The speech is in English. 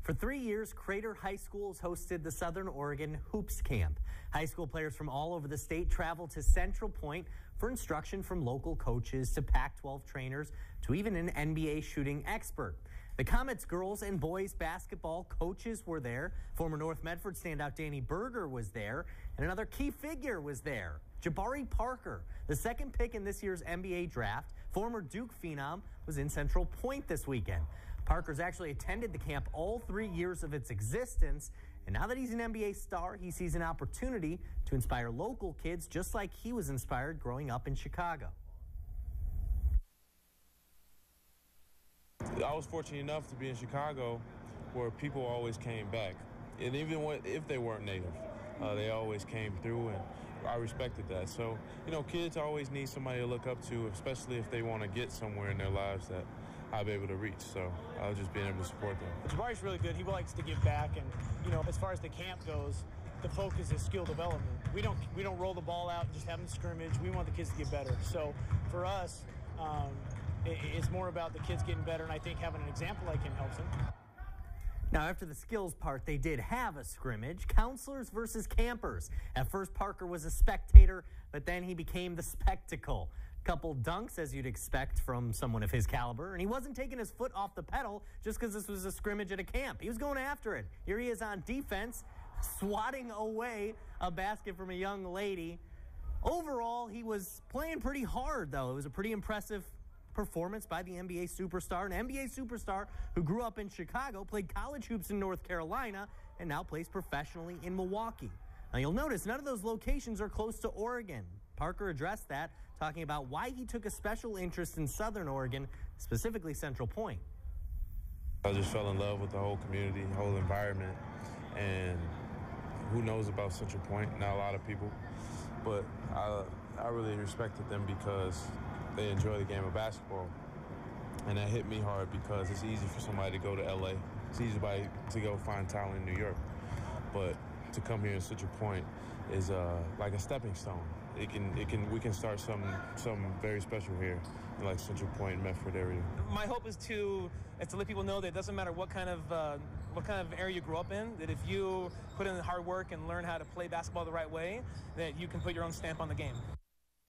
For 3 years, Crater High School has hosted the Southern Oregon Hoops Camp. High school players from all over the state travel to Central Point for instruction from local coaches to Pac-12 trainers to even an NBA shooting expert. The Comets girls and boys basketball coaches were there. Former North Medford standout Danny Berger was there, and another key figure was there. Jabari Parker, the second pick in this year's NBA draft, former Duke phenom, was in Central Point this weekend. Parker's actually attended the camp all 3 years of its existence, and now that he's an NBA star, he sees an opportunity to inspire local kids just like he was inspired growing up in Chicago. I was fortunate enough to be in Chicago where people always came back, and even if they weren't native, they always came through, and I respected that. So, kids always need somebody to look up to, especially if they want to get somewhere in their lives that I'll be able to reach. So I was just being able to support them. Jabari's really good. He likes to give back, and as far as the camp goes, the focus is skill development. We don't roll the ball out and just have them scrimmage. We want the kids to get better. So for us, it's more about the kids getting better, and I think having an example like him helps them. Now, after the skills part, they did have a scrimmage. Counselors versus campers. At first, Parker was a spectator, but then he became the spectacle. Couple dunks, as you'd expect from someone of his caliber, and he wasn't taking his foot off the pedal just because this was a scrimmage at a camp. He was going after it. Here he is on defense, swatting away a basket from a young lady. Overall, he was playing pretty hard, though. It was a pretty impressive performance by the NBA superstar, an NBA superstar who grew up in Chicago, played college hoops in North Carolina, and now plays professionally in Milwaukee. Now, you'll notice none of those locations are close to Oregon. Parker addressed that, talking about why he took a special interest in Southern Oregon, specifically Central Point. I just fell in love with the whole community, the whole environment, and who knows about Central Point? Not a lot of people, but I really respected them because they enjoy the game of basketball, and that hit me hard because it's easy for somebody to go to LA. It's easy to go find talent in New York, but to come here in Central Point is like a stepping stone. We can start something very special here in like Central Point, Medford area. My hope is to let people know that it doesn't matter what kind of area you grew up in, that if you put in the hard work and learn how to play basketball the right way, that you can put your own stamp on the game.